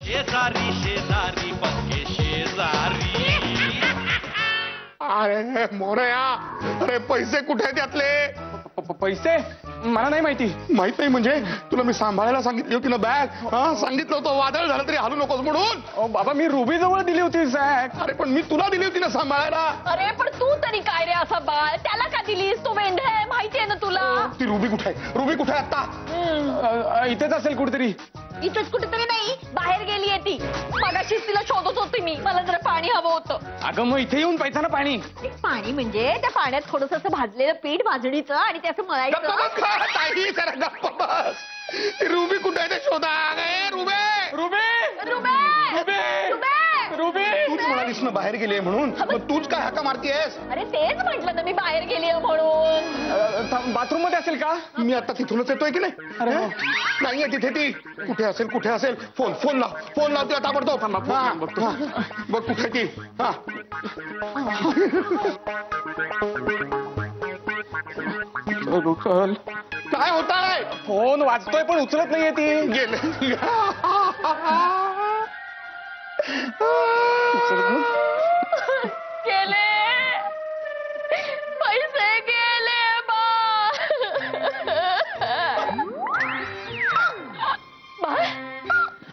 शेजारी शेजारी पक्के शेजारी. अरे मोरया, अरे पैसे कुठे आहेत त्यातले? पैसे मला नाही माहिती. माहित नाही म्हणजे? तुला मी सांभाळायला सांगितली होती ना बॅग. सांगितलं होतं वादळ झालं तरी हलू नकोस म्हणून. बाबा मी रुबी जवळ दिली होती बॅग. अरे पण मी तुला दिली होती ना सांभाळायला. अरे पण तू तरी काय रे असा बाळ, त्याला का दिलीस? तू मेंढ आहे माहितीये ना तुला. ती रुबी कुठे आहे? रुबी कुठे आहे आता? इथेच असेल कुठेतरी. इथेच कुठेतरी नाही, बाहेर गेलीये ती. मगाशीच तिला शोधत होती मी. मला जरा पाणी हवं होतं. अगं मग इथे येऊन पाहिजे ना पाणी. पाणी म्हणजे त्या पाण्यात थोडंसं असं भाजलेलं पीठ भाजणीचं आणि त्याचं मळायचं. रुबी कुठे आहे ते शोधा. रुबे रुबी रुबे रुबे रुबी तूच म्हणालीस ना बाहेर गेली म्हणून, मग तूच काय हाका मारतीयस? अरे तेच म्हटलं ना मी बाहेर गेलीये म्हणून. बाथरूम मध्ये असेल का? मी आता तिथूनच येतोय की नाही? अरे नाहीये तिथे ती. कुठे असेल कुठे असेल? फोन लाव तिला ताबडतोब. बघ कुठे ती. काय होत आहे? फोन वाजतोय पण उचलत नाहीये ती. गेले गेले पैसे गेले बाळ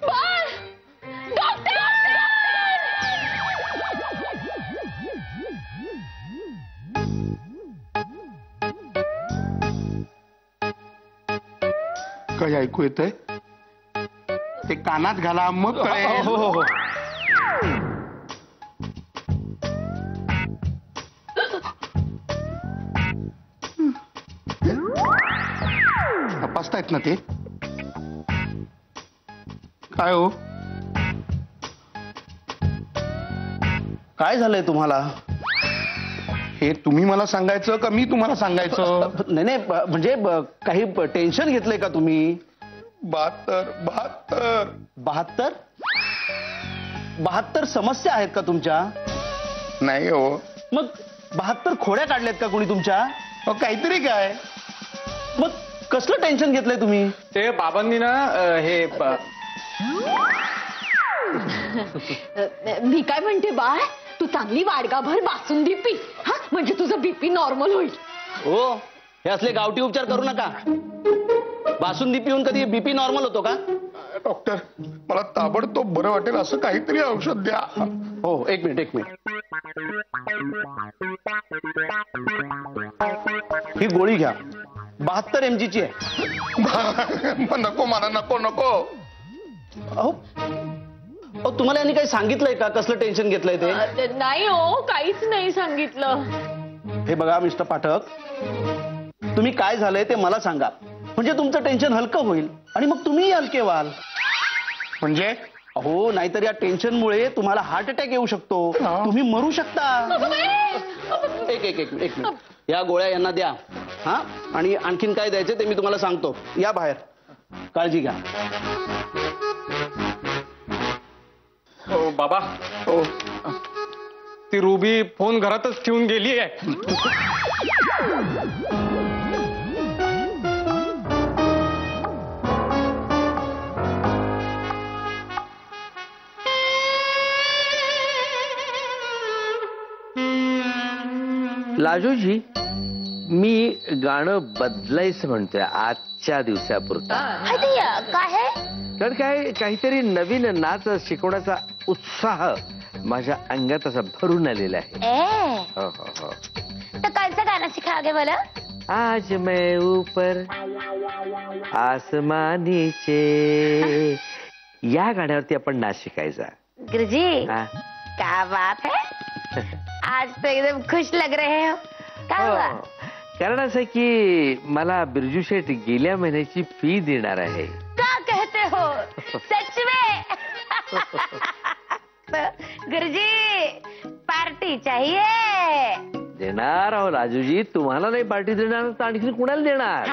बाळ डॉक्टर. काही ऐकू येतंय? ते कानात घाला मग कळेल. हो. तपासतायत ना ते? काय हो? काय झालंय तुम्हाला? हे तुम्ही मला सांगायचं का मी तुम्हाला सांगायचं? नाही म्हणजे काही टेन्शन घेतलंय का तुम्ही? 72 समस्या आहेत का तुमच्या? नाही हो. मग 72 खोड्या काढल्यात का कोणी तुमच्या? काहीतरी काय. मग कसलं टेन्शन घेतलंय तुम्ही? ते बाबांनी ना हे मी काय म्हणते बाळ, तू चांगली वाडगाभर बासुंदी पी. म्हणजे तुझं बीपी नॉर्मल होईल. हो, हे असले गावठी उपचार करू नका. बासुंदी पिऊन कधी बीपी नॉर्मल होतो का? डॉक्टर, मला ताबडतोब बरं वाटेल असं काहीतरी औषध द्या. हो, एक मिनिट. ही गोळी घ्या. 72 mg ची आहे. नको मला, नको. अहो तुम्हाला यांनी काही सांगितलंय का कसलं टेन्शन घेतलंय ते? नाही हो, काहीच नाही सांगितलं. हे बघा मिस्टर पाठक, तुम्ही काय झालंय ते मला सांगा. म्हणजे तुमचं टेन्शन हलकं होईल आणि मग तुम्ही हलके व्हाल. म्हणजे? अहो नाहीतर या टेन्शनमुळे तुम्हाला हार्ट अटॅक येऊ शकतो. तुम्ही मरू शकता. एक मिनिट. या गोळ्या यांना द्या. आणि आणखीन काय द्यायचं ते मी तुम्हाला सांगतो. या बाहेर. काळजी घ्या. हो बाबा. हो. ती रुबी फोन घरातच ठेवून गेली आहे. लाजूजी, मी गाणं बदलायचं म्हणतोय आजच्या दिवसापुरतं. काय? कारण काहीतरी नवीन नाच शिकवण्याचा उत्साह माझ्या अंगात असा भरून आलेला आहे. हो. तर कालचं गाणं सिखाओगे मला? आज मैं ऊपर आसमां नीचे, या गाण्यावरती आपण नाच शिकायचा. गुरुजी क्या बात है, आज तो एकदम खुश लग रहे हो. काय हुआ? कारण असं की मला बिरजू शेठ गेल्या महिन्याची फी देणार आहे. क्या कहते हो? सच में? गुरुजी पार्टी चाहिए. देणार आहो राजूजी. तुम्हाला नाही पार्टी देणार तर आणखी कुणाला देणार?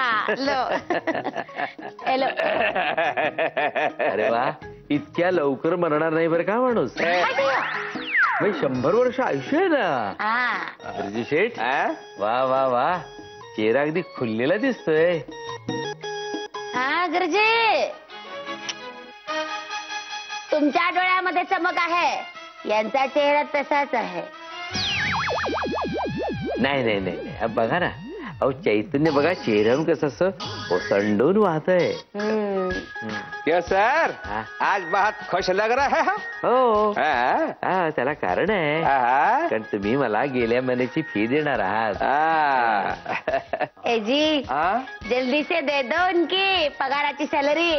अरे वा, इतक्या लवकर मरणार नाही बरं का माणूस. 100 वर्ष आयुष्य आहे ना बिरजू शेठ. वा, चेहरा अगदी खुललेला दिसतोय. गुरुजी तुमच्या डोळ्यामध्ये चमक आहे, यांचा चेहरा तसाच आहे. नाही नाही नाही नाही. बघा ना, अहो चैतन्य बघा चेहऱ्यावरून कसं असं ओसंडून वाहतय. क्यों सर, हाँ? आज बहुत खुश लग रहा है. हो हाँ? हा, त्याला कारण आहे. हाँ? कारण तुम्ही मला गेल्या महिन्याची फी देणार आहात. हाँ. ए जी, हाँ? जल्दी से दे दो उनकी पगाराची सॅलरी.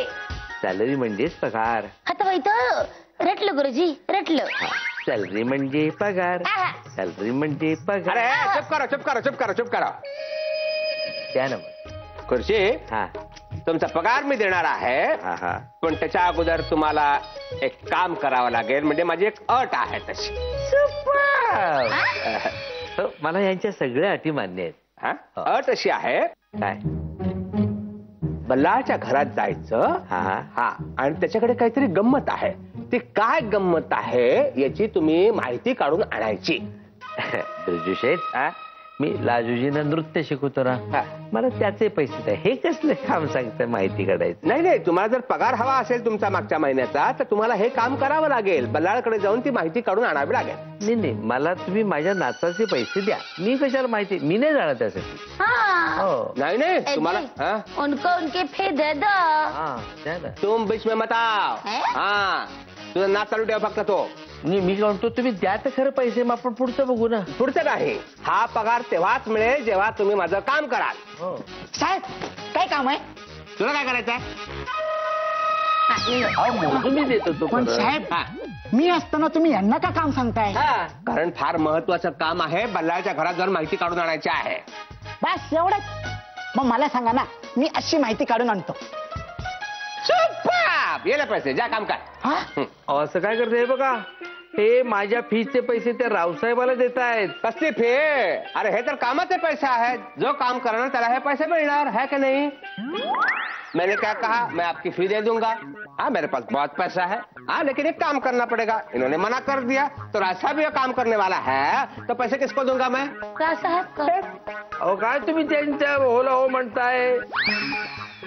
सॅलरी म्हणजेच पगार. आता इथं रटलं गुरुजी, रटलं. सॅलरी म्हणजे पगार. आहा. सॅलरी म्हणजे पगार. अरे चुप करो, चुप करो, चुप करो, चुप करो. द्या ना. खुर्शी, हा तुमचा पगार मी देणार आहे, हा हा. पण त्याच्या अगोदर तुम्हाला एक काम करावं लागेल. म्हणजे माझी एक अट आहे तशी. हो, मला यांच्या सगळ्या अटी मान्य आहेत. हा? अट अशी आहे, काय? बल्लाच्या घरात जायचं. हा हा, आणि त्याच्याकडे काहीतरी गंमत आहे. ती काय गंमत आहे याची तुम्ही माहिती काढून आणायची. बिरजू शेठ, हा? मी लाजूजींना नृत्य शिकवतो ना, हा. मला त्याचे पैसे द्या. हे कसलं काम सांगतं माहिती काढायचं? नाही नाही, तुम्हाला जर पगार हवा असेल तुमचा मागच्या महिन्याचा, तर तुम्हाला हे काम करावं लागेल. बल्लाळकडे जाऊन ती माहिती काढून आणावी लागेल. नाही नाही, मला तुम्ही माझ्या नाचाचे पैसे द्या. मी कशाला माहिती, मी नाही जाणार त्यासाठी. हाँ. हो नाही नाही, ए तुम्हाला जी, हा? उनको उनके फी दे दो. हा द्या ना. तुम बीच में मत आओ. है? हा, तुझं नाच चालू ठेव फक्त तो. मी काय म्हणतो, तुम्ही द्या तर खरं पैसे, मग आपण पुढचं बघू ना. पुढचं नाही, हा पगार तेव्हाच मिळेल जेव्हा तुम्ही माझं काम कराल. हो. साहेब काय काम आहे? तुला काय करायचंय? अहो, मोजून मी देतो तो पण परत. साहेब, मी असताना तुम्ही यांना का काम सांगताय? कारण फार महत्वाचं काम आहे. बल्लाळच्या घरात जाऊन माहिती काढून आणायची आहे. बस एवढंच. मग मला सांगा ना, मी अशी माहिती काढून आणतो. सुपाप! येले पैसे, जा काम कर. हा? अहो, असं काय करते हे बघा, हे माझ्या फीचे पैसे त्या रावसाहेबाला देत आहेत. कसली फी? अरे हे तर कामाचे पैसे आहेत. जो काम करणार त्याला हे पैसे मिळणार है कि नहीं? मैंने क्या कहा, मैं आपकी फी दे दूंगा. हाँ, मेरे पास बहुत पैसा है. हाँ, लेकिन एक काम करना पड़ेगा. इन्होंने मना कर दिया, तो ऐसा भी काम करने वाला है, तो पैसे किसको दूंगा मैं? का साहेब का? अहो काय तुम्ही त्यांच्या होला हो म्हणताय?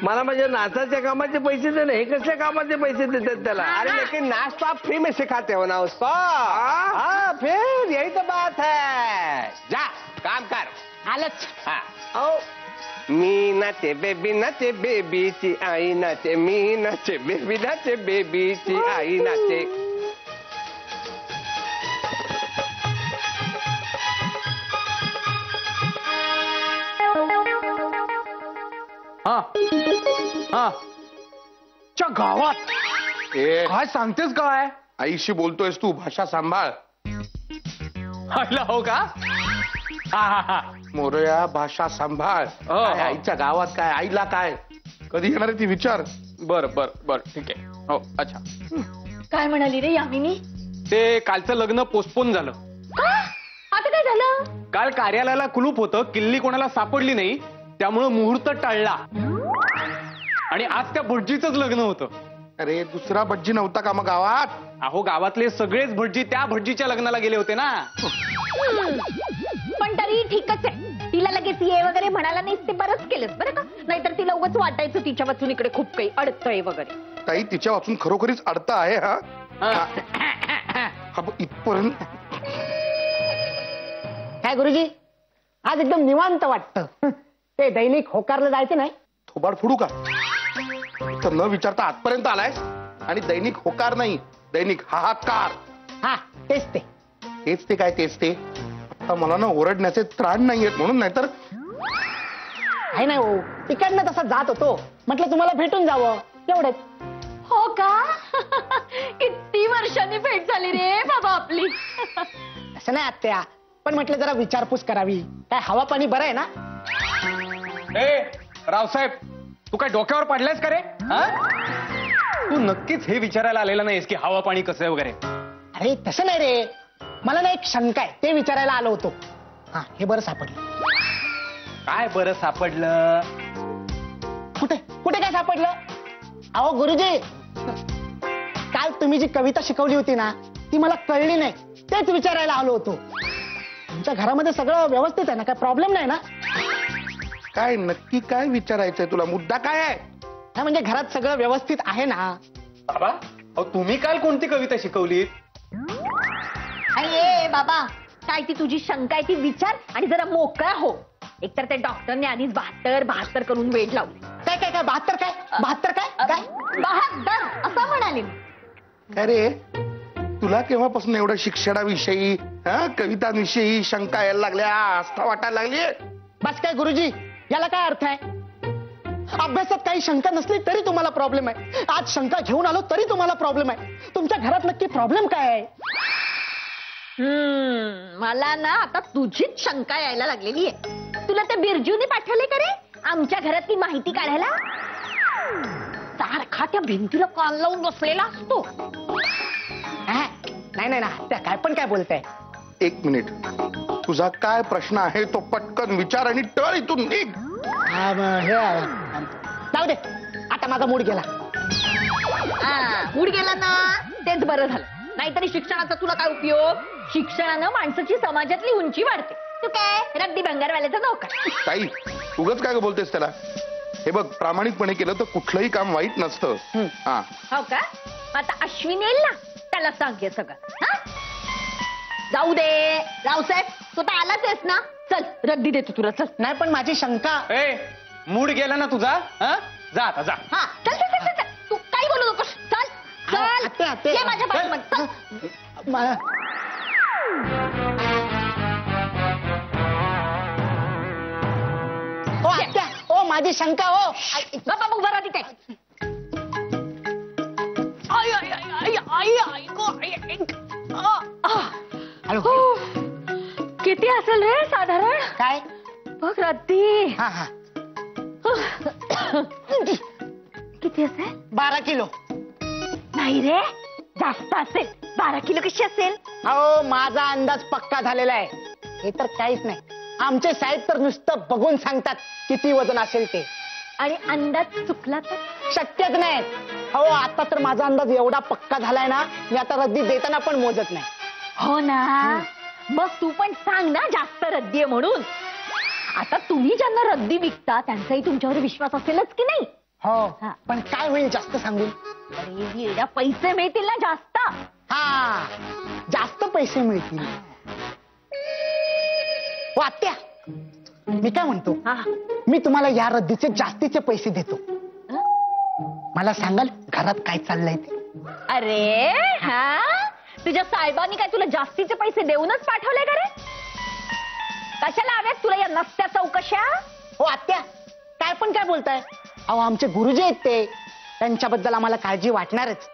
मला माझ्या नाचाच्या कामाचे पैसे दे ना. हे कसल्या कामाचे पैसे देतात त्याला? अरे लेकिन नाच तो आप फ्री में सिखाते हो ना उसको. हाँ, फिर यही तो बात है. जा काम कर. आलंच. हाँ. मी नाचे बेबीची आई नाचे. मी नाचे बेबीची आई नाचे. हा हा. च्या गावात ए काय सांगतेस काय? आईशी बोलतोयस तू, भाषा सांभाळ. आयला हो का? हा हा हा. मोरया, भाषा सांभाळ. हो. काय आईच्या गावात काय, आईला काय, कधी येणार आहे ती विचार. बर बर बर, ठीक आहे. हो, अच्छा. काय म्हणाली रे यामिनी? ते कालचं लग्न पोस्टपोन झालं. आता काय झालं? काल कार्यालयाला कुलूप होतं, किल्ली कोणाला सापडली नाही, त्यामुळं मुहूर्त टळला. आणि आज त्या भटजीच लग्न होतं. अरे दुसरा भटजी नव्हता का मग गावात? अहो, गावातले सगळेच भटजी त्या भटजीच्या लग्नाला गेले होते ना. पण तरी ठीकच आहे. तिला लगेच ये वगैरे म्हणाला नाहीस ते बरंच केलंस बरं का. नाहीतर तिला उगाच वाटायचं तिच्या वाचून इकडे खूप काही अडतंय वगैरे. ताई, तिच्या वाचून खरोखरीच अडतं आहे. हा हा. हा, इथपर्यंत. काय गुरुजी, आज एकदम निवांत वाटतं. ते दैनिक होकारला जायचं नाही? थोबाड फोडू का? तर न विचारता आजपर्यंत आलायस आणि दैनिक होकार नाही, दैनिक हाहाकार. हा, तेच ते. तेच ते काय, तेच ते. आता मला ना ओरडण्याचे त्राण नाहीयेत म्हणून, नाहीतर आहे नाही हो, तिकडनं तसा जात होतो, म्हटलं तुम्हाला भेटून जावं एवढंच. हो का? किती वर्षांनी भेट झाली रे बाबा आपली. असं नाही आत्या, पण म्हटलं जरा विचारपूस करावी. काय हवा पाणी बरं आहे ना? ए रावसाहेब, तू काय डोक्यावर पडलायस का रे? हा? तू नक्कीच हे विचारायला आलेला नाहीस की हवा पाणी कसं आहे वगैरे? अरे तसं नाही रे, मला ना एक शंका आहे, ते विचारायला आलो होतो. हा, हे बरं सापडलं. काय बरं सापडलं? कुठे कुठे काय सापडलं? अहो गुरुजी, काल तुम्ही जी कविता शिकवली होती ना, ती मला कळली नाही, तेच विचारायला आलो होतो. तुमच्या घरामध्ये सगळं व्यवस्थित आहे ना? काय प्रॉब्लेम नाही ना? काय नक्की काय विचारायचंय तुला? मुद्दा काय आहे? नाही म्हणजे घरात सगळं व्यवस्थित आहे ना? बाबा, अहो तुम्ही काल कोणती कविता शिकवली? ए बाबा, काय ती तुझी शंका आहे ती विचार आणि जरा मोकळा हो. एकतर त्या डॉक्टरने आधीच 72 करून वेळ लावले. काय काय काय 72 काय 72 काय काय 72 असं म्हणाले मी. अरे तुला केव्हापासून एवढं शिक्षणाविषयी कवितांविषयी शंका यायला लागल्या, आस्था वाटायला लागली? बस काय गुरुजी, याला काय अर्थ आहे? अभ्यासात काही शंका नसली तरी तुम्हाला प्रॉब्लेम आहे. आज शंका घेऊन आलो तरी तुम्हाला प्रॉब्लेम आहे. तुमच्या घरात नक्की प्रॉब्लेम काय आहे? मला ना आता तुझीच शंका यायला लागलेली आहे. तुला त्या बिरजूने पाठवले का रे आमच्या घरातली माहिती काढायला? सारखा त्या भिंतीला कान लावून बसलेला असतो. नाही नाही ना, त्या काय पण काय बोलताय? 1 मिनिट, तुझा काय प्रश्न आहे तो पटकन विचार आणि टळ इथून निघ. जाऊ दे, आता माझा मूड गेला. मूड गेला ना, तेच बरं झालं. नाहीतरी शिक्षणाचा तुला काय उपयोग? शिक्षणानं माणसाची समाजातली उंची वाढते. तू काय रद्दी भंगारवाल्याचा नोकर. ताई उगाच काय बोलतेस त्याला? हे बघ, प्रामाणिकपणे केलं तर कुठलंही काम वाईट नसतं. हा हो का? आता अश्विन येईल ना, त्याला सांग सगळं. जाऊ दे रावसाहेब, तू तर आलाच आहेस ना, चल रद्दी देतो तुला. चल. नाही पण माझी शंका. मूड गेला ना तुझा? जा आता जा. हा चल चल चल चल, तू काही बोलू नकोस. चल चल, ये माझ्या पाठीमागे. चल. ओ आत्या, ओ माझी शंका. ओ बाबा उभा राहा तिथे. आई आई आई आई आई आई गो, आई, आई. हॅलो. किती असेल रे साधारण? काय? बघ रद्दी. हा हा, किती असेल? 12 किलो. नाही रे, जास्त असेल. 12 किलो कशी असेल? हो, माझा अंदाज पक्का झालेला आहे. हे तर काहीच नाही, आमचे साहेब तर नुसतं बघून सांगतात किती वजन असेल ते. आणि अंदाज चुकला तर? शक्यच नाही. हो, आता तर माझा अंदाज एवढा पक्का झालाय ना, मी आता रद्दी देताना पण मोजत नाही. हो ना, मग तू पण सांग ना जास्त रद्दी आहे म्हणून. आता तुम्ही ज्यांना रद्दी विकता त्यांचाही तुमच्यावर विश्वास असेलच की नाही? हो, हा. पण काय होईल जास्त सांगून? अरे येड्या, पैसे मिळतील ना जास्त. हा, जास्त पैसे मिळतील. हो आत्या, मी काय म्हणतो, हा. मी तुम्हाला या रद्दीचे जास्तीचे पैसे देतो. मला सांगाल घरात काय चाललंय ते? अरे हा, तुझ्या साहेबांनी काय तुला जास्तीचे पैसे देऊनच पाठवले का रे? कशाला हव्यात तुला या नसत्या चौकशा? हो आत्या, काय पण काय बोलताय? अहो आमचे गुरुजी आहेत ते, त्यांच्याबद्दल आम्हाला काळजी वाटणारच.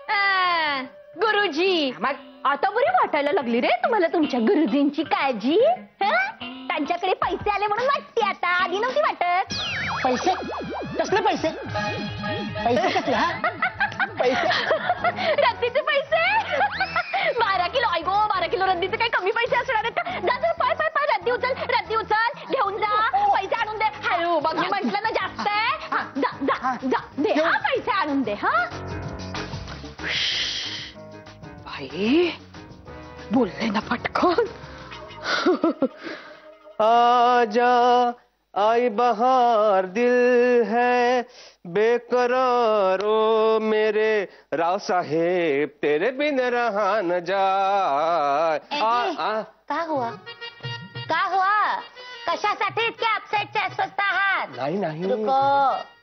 गुरुजी, मग आता बरी वाटायला लागली रे तुम्हाला तुमच्या गुरुजींची काळजी. त्यांच्याकडे पैसे आले म्हणून वाटते आता, आधी नव्हती वाटत. पैसे? कसले पैसे? पैसे कसले? हा, पैसे रद्दीचे पैसे. 12 किलो. ऐगो, 12 किलो रद्दीचे काही कमी पैसे असणार आहेत का? जा जा, पाय पाय पाय, रद्दी उचल, रद्दी उचल, घेऊन जा, पैसे आणून दे. हळू बघ, मी म्हंटल ना जास्त आहे. जा जा जा, दे हा, पैसे आणून दे. हा भाई, बोलले ना पटकन. आजा आई बहार, दिल है बेकरारो मेरे राव साहेब, तेरे बिन रहा न जाए. का हुआ? का हुआ? कशासाठी इतके अपसेटचे अस्वस्थ आहात? नाही नाही, रुको,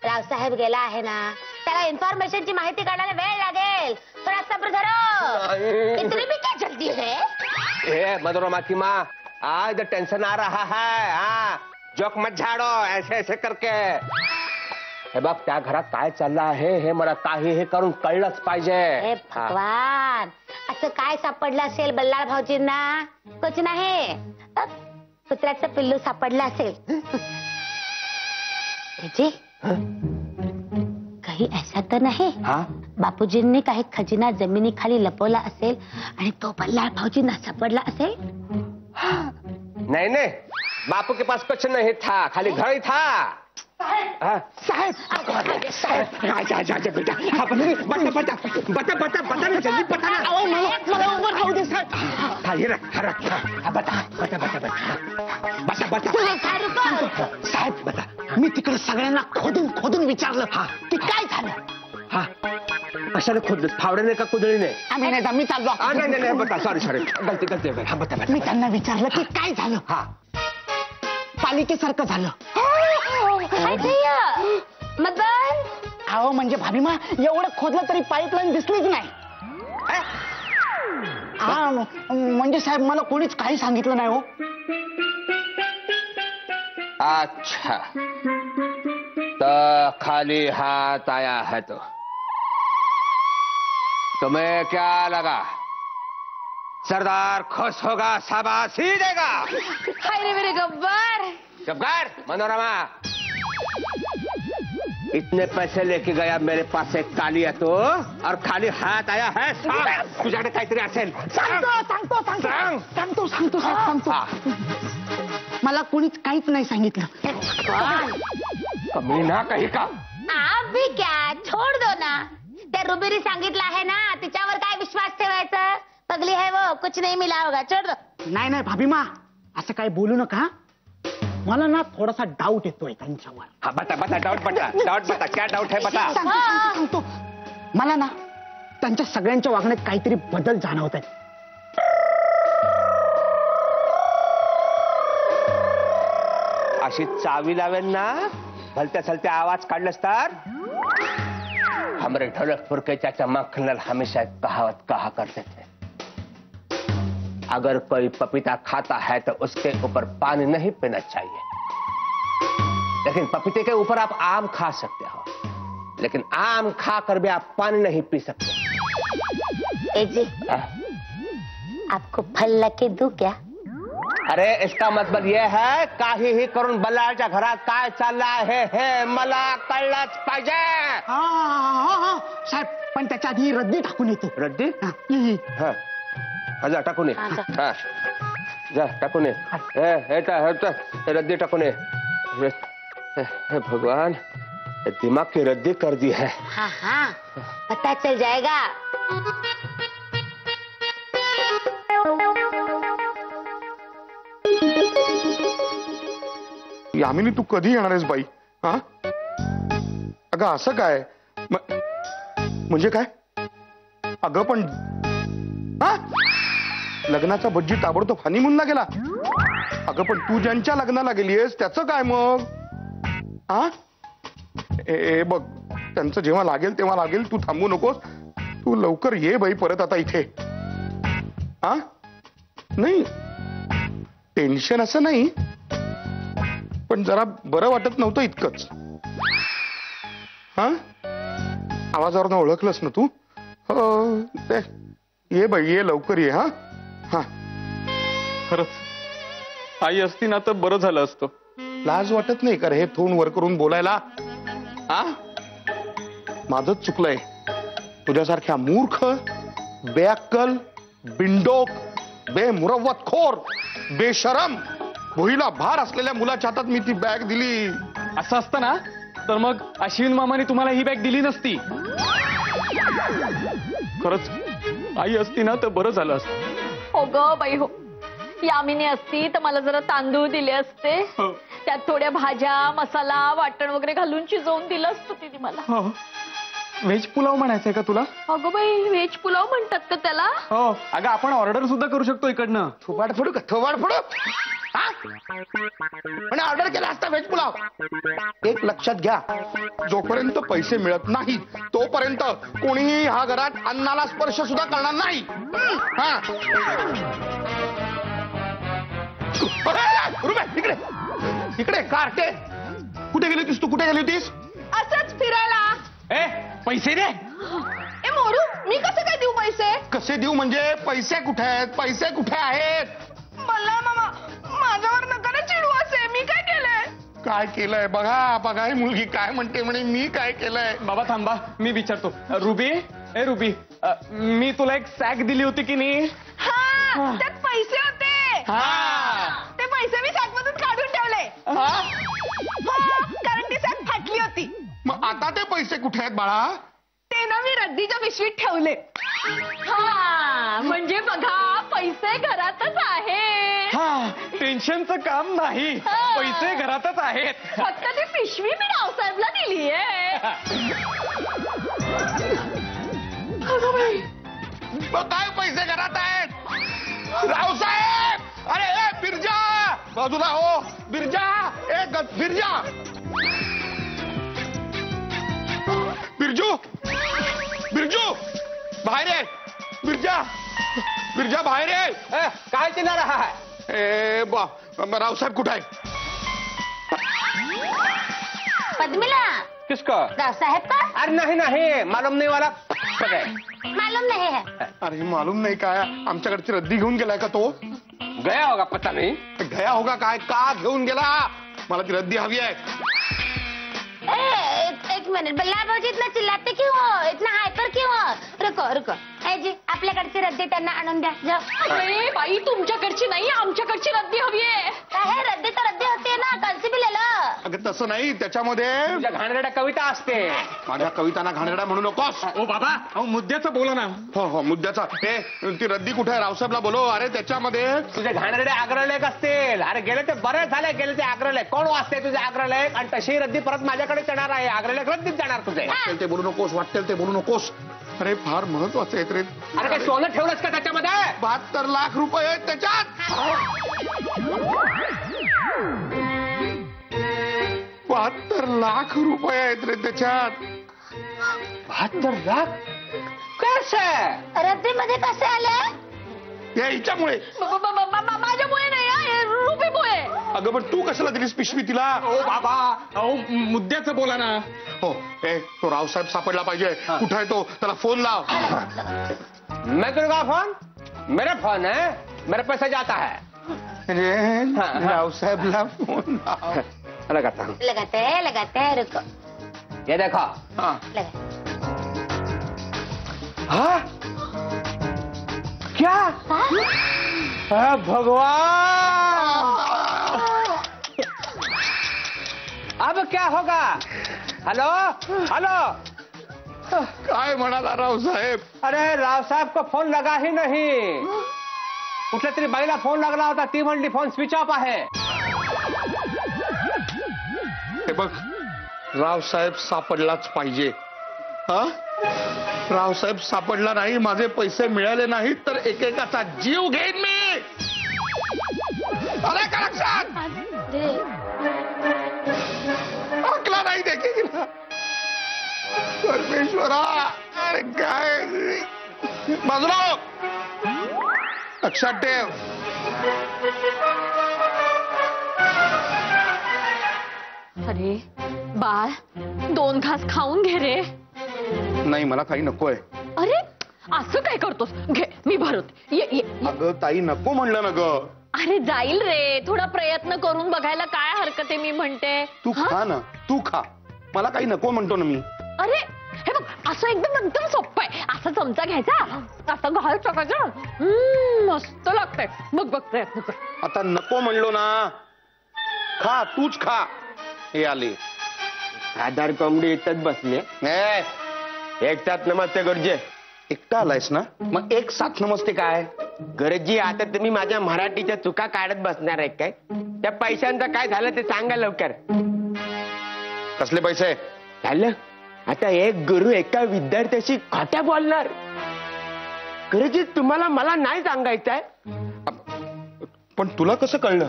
रावसाहेब गेला आहे ना, त्याला इन्फॉर्मेशनची माहिती काढायला वेळ लागेल. थोडा सब्र धरो. इतनी भी क्या जल्दी है? ए मनोरमा की माँ, आज टेंशन आ रहा है. हाँ, जोक मत झाडो ऐसे ऐसे करके. हे बघ, त्या घरात काय चाललं आहे हे मला काही हे करून कळलंच पाहिजे. हे भगवान, असं काय सापडलं असेल बल्लाळ भाऊजींना? कुछ नाही, कुत्र्याचं पिल्लू सापडलं असेल. जी, काही ऐसा तर नाही हाँ? बापूजींनी काही खजिना जमिनीखाली लपवला असेल आणि तो बल्लाळ भाऊजींना सापडला असेल? नहीं नहीं, बापू के पास कुछ नहीं था, खाली घर ही था. हाँ? साहेब, साहेब, आजा बेटा, बता ना, जल्दी बता ना. अहो, मला उभं राहू दे साहेब. साहेब बता, मी तिकडे सगळ्यांना खोदून विचारलं की काय झालं. कशाला खोदलं फावड्याने का कुदळीने? आम्ही नाही मी चाललो. नाही बता सॉरी गलती हा बता मी त्यांना विचारलं की काय झालं. हा पालिकेसारखं झालं. काय भैया मदन? अहो म्हणजे भाभीमा एवढं खोदलं तरी पाईपलाईन दिसलीच नाही. हा म्हणजे साहेब मला कोणीच काही सांगितलं नाही हो. अच्छा तो खाली हाथ आया है तो तुम्हें क्या लगा सरदार खुश होगा शाबाशी देगा? हाय रे मेरे गब्बर. गब्बर मनोरमा इतने पैसे लेके गया मेरे पास से काली है तो और खाली हाथ आया है. तुझ्याकडे काहीतरी असेल. सांगतो. मला कोणीच काहीच नाही सांगितलं. कमी ना काही का? आप भी क्या छोड़ दो ना. त्या रुबीरी सांगितलं आहे ना तिच्यावर काय विश्वास ठेवायचा. पगली है वो कुछ नहीं मिला होगा छोड़ दो. नाही भाभीमा असं काय बोलू नका. मला ना थोडासा डाऊट येतोय त्यांच्यावर. हा बता डाउट बता क्या डाउट है बता. सांगतो. मला ना त्यांच्या सगळ्यांच्या वागण्यात काहीतरी बदल जाणवत आहेत. अशी चावी लावेल ना भलत्या सलत्या आवाज काढलंस तर हमरे ढोलकपुर के चाचा मखनल हमेशा एक कहावत कहा करते थे, अगर कोई पपीता खाता है तो उसके ऊपर पानी नहीं पीना चाहिए, लेकिन पपीते के ऊपर आप आम खा सकते हो, लेकिन आम खाकर भी आप पानी नहीं पी सकते. जी आपको फल लके दूं क्या? अरे इसका मतलब यह है काहीही करून बल्लाच्या घरात काय चाललं हे मला कळलंच पाहिजे. साहेब पण त्याच्या आधी रद्दी टाकून येतो. रद्दी? हा. हा जा टाकून ये. हा जा टाकून ये. रद्दी टाकून ये. भगवान दिमाग की रद्दी कर दी है. हाँ पता चल जाएगा. यामिनी तू कधी येणार आहेस बाई? हा अगं असं काय म्हणजे काय? अगं पण हा लग्नाचा भज्जी ताबडतोब हनीमूनला गेला. अगं पण तू ज्यांच्या लग्नाला गेलीयस त्याचं काय मग? हा ए बघ त्यांचं जेव्हा लागेल तेव्हा लागेल. तू थांबू नकोस. तू लवकर ये बाई परत आता इथे. हा नाही टेन्शन असं नाही पण जरा बरं वाटत नव्हतं इतकंच. हा आवाजावरनं ओळखलंस ना तू? हो ते ये बाई ये लवकर ये. हा हा खरंच आई असती ना तर बरं झालं असतं. लाज वाटत नाही का रे हे फोन वर करून बोलायला? हा माझंच चुकलंय. तुझ्यासारख्या मूर्ख बेअक्कल बिंडोक बेमुरवतखोर बेशरम भुईला भार असलेल्या मुलाच्या हातात मी ती बॅग दिली. असं असतं ना तर मग अश्विन मामाने तुम्हाला ही बॅग दिली नसती. खरंच आई असती ना तर बरं झालं असतं. हो ग बाई हो. यामिनी असती तर मला जरा तांदूळ दिले असते. त्यात थोड्या भाज्या मसाला वाटण वगैरे घालून शिजवून दिलं असतं तिने मला. व्हेज पुलाव म्हणायचंय का तुला? अगं बाई व्हेज पुलाव म्हणतात का त्याला? हो अगं आपण ऑर्डर सुद्धा करू शकतो इकडनं. थोबाड फोडू का? थोबाड फोडू आणि ऑर्डर केला असता व्हेज पुलाव. एक लक्षात घ्या जोपर्यंत पैसे मिळत नाही तोपर्यंत कोणीही ह्या घरात अन्नाला स्पर्श सुद्धा करणार नाही. इकडे इकडे कार्टे कुठे गेली होतीस तू? कुठे गेली होतीस? असंच फिरायला. ए पैसे दे. ए मोरू मी कसं काय देऊ पैसे? कसे देऊ म्हणजे? पैसे कुठे आहेत? पैसे कुठे आहेत? मला मामा माझ्यावर नका ना चिडू असे. मी काय केलंय? काय केलंय बघा बघा ही मुलगी काय म्हणते म्हणे मी काय केलंय. बाबा थांबा मी विचारतो. रुबी ए रुबी मी तुला एक सॅक दिली होती की नाही? हा त्यात पैसे होते. ते पैसे मी सॅक मधून काढून ठेवले. कारण ती सॅक फाटली होती. मग आता ते पैसे कुठे आहेत बाळा? ते ना मी रद्दीच्या पिशवीत ठेवले. हा म्हणजे बघा पैसे घरातच आहेत. टेन्शनचं काम नाही. पैसे घरातच आहेत. फक्त ती पिशवी मी रावसाहेबला दिलीये. काय पैसे घरात आहेत? रावसाहेब, अरे ए बिरजा, बाजूला हो. बिरजा, बिरजा, बिरजू, बिरजू बाहेर आहे. बिरजा, बिरजा बाहेर आहे. काय चिल्ला रहा है? ए रावसाहेब कुठे आहे? पद्मिला किसको? साहेब का? अरे नहीं नहीं, मालूम नहीं वाला मालूम नहीं है. अरे मालूम नाही काय, आमच्याकडची रद्दी घेऊन गेलाय का तो? गया होगा, पता नहीं. गया होगा काय, का घेऊन गेला? मला ती रद्दी हवी आहे. एक मिनिट, बल्ला भाऊजी इतना चिल्लाते क्यों हो? इतना हायपर क्यों हो? रुको रुको. जी आपल्याकडची रद्दी त्यांना आणून द्या. अरे बाई, तुमच्याकडची नाही, आमच्याकडची रद्दी हवी आहे. काय रद्दी तर रद्दी होते ना, कलसी बी लिहिलं. अगं तसं नाही, त्याच्यामध्ये तुझ्या घाणेरड्या कविता असते. माझ्या कवितांना घाणेरडा म्हणू नकोस. ओ बाबा, अहो मुद्द्याचं बोला ना. हो हो, मुद्द्याचा. ती रद्दी कुठे आहे? रावसाहेबला बोलो. अरे त्याच्यामध्ये तुझे घाणेरडे आग्रहलेख असतील. अरे गेले ते बरे झाले, गेले ते आग्रहलेख. कोण वाचते तुझे आग्रहलेख? आणि तशी रद्दी परत माझ्याकडे येणार आहे. आग्रहलेख रद्दीत जाणार तुझे. वाटेल ते बोलू नकोस, वाटेल ते बोलू नकोस. अरे फार महत्वाचं आहे रे. अरे काय सोनं ठेवलंस का त्याच्यामध्ये? 72 लाख रुपये आहेत त्याच्यात. 72 लाख रुपये आहेत रे त्याच्यात. 72 लाख कसे? रद्दीमध्ये कसे आले? या हिच्यामुळे. माझ्यामुळे नाही, रुपीमुळे. अगं पण तू कशाला दिलीस पिशवी तिला? ओ बाबा, अहो मुद्द्याचं बोला ना. हो, तो रावसाहेब सापडला पाहिजे. कुठे आहे तो? त्याला फोन लाव. मैं तुझका फोन? मेरा फोन है, मेरा पैसा जाता है. रावसाहेबला फोन लाव. लगाता हूँ. लगाते रुको. ये देखो. हाँ. हाँ? क्या? भगवान, अब क्या होगा? Hello hello. काय म्हणाला रावसाहेब? अरे राव साहेब को फोन लगा ही नहीं. कुठल्या तरी बाईला फोन लागला होता, ती म्हणली फोन स्विच ऑफ आहे. हे बघ, रावसाहेब सापडलाच पाहिजे. हा, रावसाहेब सापडला नाही, माझे पैसे मिळाले नाहीत तर एकेकाचा जीव घेईन मी. अरे का लक्षात? ऐकला नाही देखील. परमेश्वरा, अरे काय बाजूला लक्षात ठेव. अरे बाळ, 2 घास खाऊन घे रे. नाही, मला काही नकोय. अरे असं काय करतोस? घे, मी भरत. ये ये. अगं ताई, नको म्हणलं ना ग. अरे जाईल रे, थोडा प्रयत्न करून बघायला काय हरकत आहे, मी म्हणते. तू खा ना, तू खा. मला काही नको म्हणतो ना मी. अरे हे बघ, असं एकदम सोपं आहे. असा चमचा घ्यायचा, असं घाल टाकायचं. मस्त लागतंय. बघ बघ, प्रयत्न कर. आता नको म्हणलो ना. खा, तूच खा. हे आले आधार कोंबडी येतात बसले. एक साथ नमस्ते गुरुजी. एकटा आलायस ना, मग एक साथ नमस्ते काय? गुरुजी, आता तुम्ही माझ्या मराठीच्या चुका काढत बसणार आहे काय? त्या पैशांचं काय झालं ते सांगा लवकर. कसले पैसे? झालं आता एक गुरु एका विद्यार्थ्याशी खोट्या बोलणार. गुरुजी, तुम्हाला मला नाही सांगायचंय. पण तुला कसं कळलं?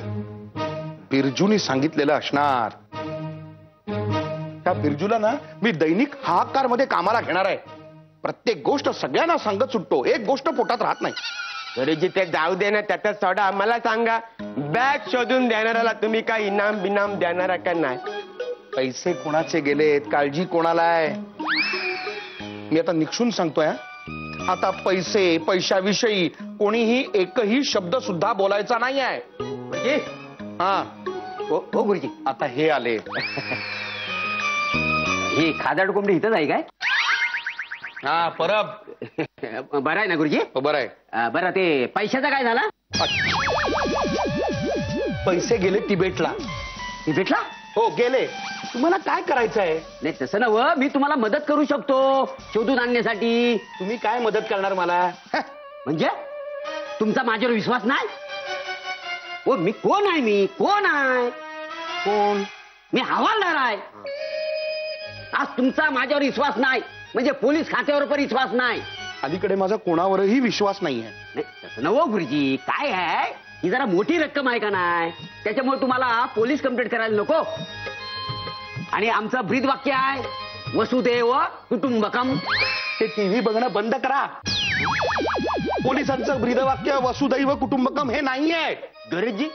बिरजूनी सांगितलेलं असणार. त्या बिरजूला ना मी दैनिक हाहाकार मध्ये कामाला घेणार आहे. प्रत्येक गोष्ट सगळ्यांना सांगत सुटतो, एक गोष्ट पोटात राहत नाही. गुरुजी, ते जाऊ दे ना, त्याचा सोडा. आम्हाला सांगा, बॅग शोधून देणाऱ्याला तुम्ही काय इनाम बिनाम देणार का नाही? पैसे कोणाचे गेलेत, काळजी कोणाला आहे? मी आता निक्षून सांगतोय, आता पैशाविषयी कोणीही एकही शब्द सुद्धा बोलायचा नाही आहे. हा हो गुरुजी. आता हे आले. ही खादाड कोंबडी इथंच आहे काय? हा, परब. बरं आहे ना गुरुजी? बरं आहे. बरं, ते पैशाचा काय झाला? पैसे गेले तिबेटला. तिबेटला? हो, गेले. तुम्हाला काय करायचं आहे? नाही तसं ना, मी तुम्हाला मदत करू शकतो शोधून आणण्यासाठी. तुम्ही काय मदत करणार मला? म्हणजे तुमचा माझ्यावर विश्वास नाही? ओ, मी कोण आहे? मी कोण आहे? कोण? मी हवालदार आहे. आज तुमचा माझ्यावर विश्वास नाही म्हणजे पोलीस खात्यावर पण विश्वास नाही. अलीकडे माझा कोणावरही विश्वास नाहीये. नाही, तसं नव गुरुजी, काय आहे ही जरा मोठी रक्कम आहे का नाही, त्याच्यामुळे तुम्हाला पोलीस कंप्लेंट करायला नको. आणि आमचं ब्रीद वाक्य आहे वसुदेव कुटुंबकम. ते टीव्ही बघणं बंद करा. पोलिसांचं ब्रीदवाक्य वसुदैव कुटुंबकम हे नाहीये. गुरुजी,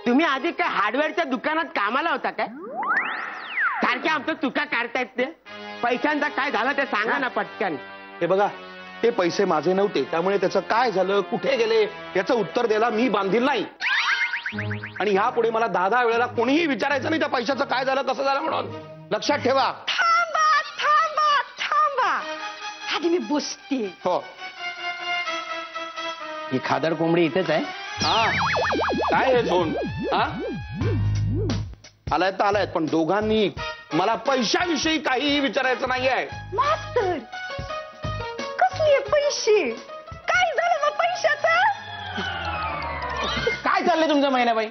तुम्ही आधी काय हार्डवेअरच्या दुकानात कामाला होता काय? सारखे आमचं चुका काढतायत ते. पैशांचा काय झालं ते सांगा ना पटकन. हे बघा, ते पैसे माझे नव्हते, त्यामुळे त्याचं काय झालं, कुठे गेले याचं उत्तर द्यायला मी बांधील नाही. आणि ह्यापुढे मला 10 वेळेला कोणीही विचारायचं नाही त्या पैशाचं काय झालं, कसं झालं म्हणून. लक्षात ठेवा. थांबा थांबा थांबा, आधी मी बसते. हो. ही खादड कोंबडी इथेच आहे. हा, काय हे झोन? हा, आलायत तर आलायत, पण दोघांनी मला पैशाविषयी काहीही विचारायचं नाहीये. मास्तर, कसले पैसे? काय झालं मग पैशाचं? काय चाललंय तुमचं महिनाबाई?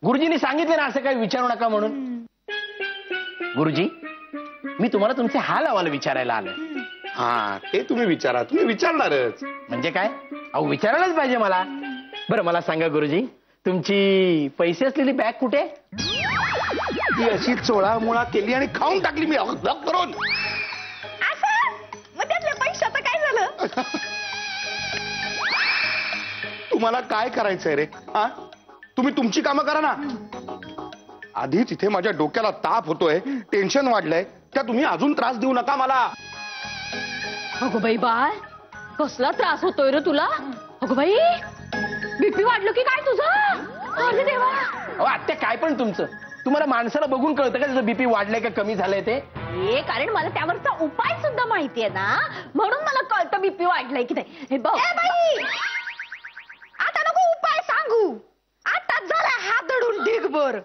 गुरुजींनी सांगितलं ना असं काही विचारू नका म्हणून. गुरुजी, मी तुम्हाला तुमचे हाल अहवाल विचारायला आलोय. हा, ते तुम्ही विचारा. तुम्ही विचारणारच म्हणजे काय? अहो, विचारायलाच पाहिजे मला. बरं, मला सांगा गुरुजी, तुमची पैसे असलेली बॅग कुठे? ती अशी चोळामुळा केली आणि खाऊन टाकली मी करून. असं? मग त्यातल्या पैशाचं काय झालं? तुम्हाला काय करायचंय रे? हा, तुम्ही तुमची कामं करा ना. आधीच इथे माझ्या डोक्याला ताप होतोय, टेन्शन वाढलंय, त्या तुम्ही अजून त्रास देऊ नका मला. अगो बाई बाळ, कसला त्रास होतोय रे तुला? अगो बाई, बीपी वाढलं की काय तुझं? अरे देवा. अहो आत्या, काय पण तुमचं? तुम्हाला माणसाला बघून कळतं का त्याचं बीपी वाढलंय का कमी झालंय ते? कारण मला त्यावरचा उपाय सुद्धा माहितीये ना, म्हणून मला कळतं बीपी वाढलंय की नाही. हे बघ बाई, आता नको उपाय सांगू. आता जरा हात धरून ढीगभर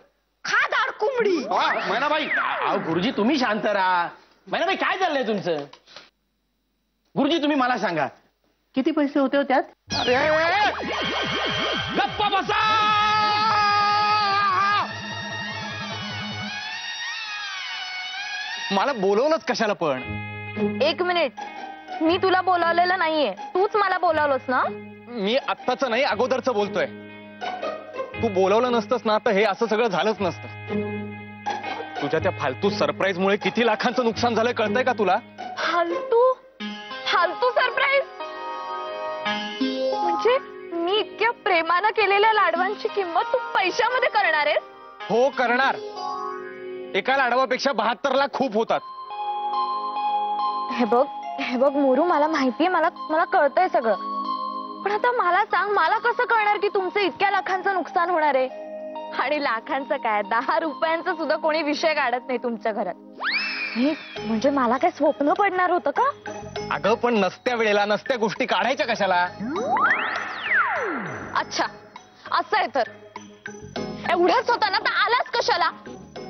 खादाड कुंबडी. मैनाबाई, अहो गुरुजी, तुम्ही शांत राहा. मैनाबाई, काय चाललंय तुमचं? गुरुजी, तुम्ही मला सांगा, किती पैसे होते हो त्यात? अरे गप्पा बसा. मला बोलवलंच कशाला पण? 1 मिनिट, मी तुला बोलावलेलं नाहीये, तूच मला बोलावलंस ना. मी आत्ताच नाही, अगोदरचं बोलतोय. तू बोलवलं नसतंस ना तर हे असं सगळं झालंच नसतं. तुझ्या त्या फालतू सरप्राईज मुळे किती लाखांचं नुकसान झालंय कळतंय का तुला? फालतू फालतू सरप्राईज म्हणजे मी इतक्या प्रेमानं केलेल्या लाडवांची किंमत तू पैशामध्ये करणार आहेस? हो, करणार. एका लाडवापेक्षा 72 लाख खूप होतात. हे बघ मोरू, मला माहितीये, मला कळतंय सगळं, पण आता मला सांग, मला कसं कळणार की तुमचं इतक्या लाखांचं नुकसान होणार आहे? आणि लाखांचं काय, 10 रुपयांचा सुद्धा कोणी विषय काढत नाही तुमच्या घरात. म्हणजे मला काय स्वप्न पडणार होतं का? अगं, पण नसत्या वेळेला नसत्या गोष्टी काढायच्या कशाला? अच्छा, असं आहे तर एवढंच होतं ना, तर आलाच कशाला?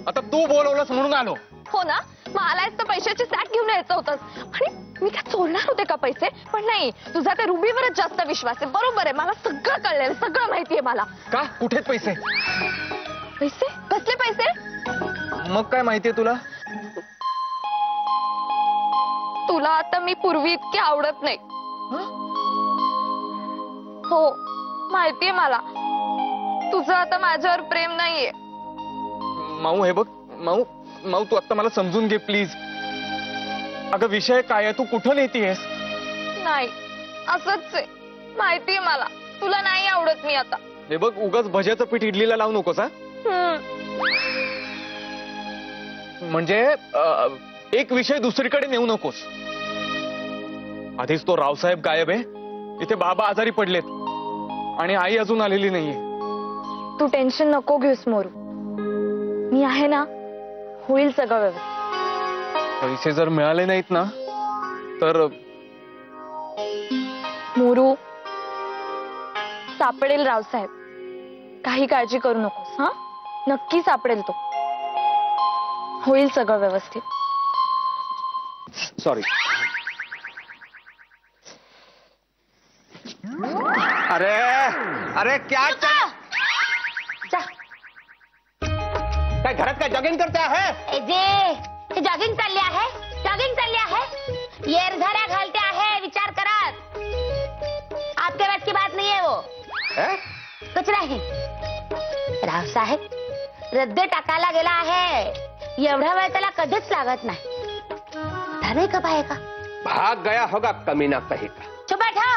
आता तू बोलवलंस म्हणून आलो. हो ना, मग आलायस तर पैशाची सॅट घेऊन यायचं होतं. आणि मी काय चोरणार होते का पैसे? पण नाही, तुझा त्या रुबीवरच जास्त विश्वास आहे. बरोबर आहे, मला सगळं कळलेलं, सगळं माहितीये मला. का? कुठेच पैसे? पैसे? कसले पैसे? मग काय माहितीये तुला? तुला आता मी पूर्वी इतकी आवडत नाही. हो, माहितीये मला, तुझं आता माझ्यावर प्रेम नाहीये. माऊ, हे बघ माऊ, तू आता मला समजून घे प्लीज. अगं, विषय काय आहे? तू कुठं नेतीयस? नाही, असंच आहे, माहितीये मला, तुला नाही आवडत मी आता. हे बघ, उगाच भज्याचं पीठ इडलीला लावू नकोस. हा, म्हणजे एक विषय दुसरीकडे नेऊ नकोस. आधीच तो रावसाहेब गायब आहे, इथे बाबा आजारी पडलेत आणि आई अजून आलेली नाहीये. तू टेन्शन नको घेऊस मोरू, मी आहे ना, होईल सगळं व्यवस्थित. पैसे जर मिळाले नाहीत ना तर मोरू, सापडेल रावसाहेब, काही काळजी करू नकोस. हा, नक्की सापडेल तो, होईल सगळं व्यवस्थित. सॉरी. अरे अरे क्या जा. काय घरात काय जॉगिंग करते आहे? जे जॉगिंग चालली आहे, जॉगिंग चालली आहे, येरझाऱ्या घालते आहे, विचार करा. कुछ नाही. रावसाहेब रद्दी टाकायला गेला आहे. एवढा वेळ त्याला कधीच लागत नाही. नाही का बाहेर का भाग गया होगा कमीना कहीं का. चुप बैठा.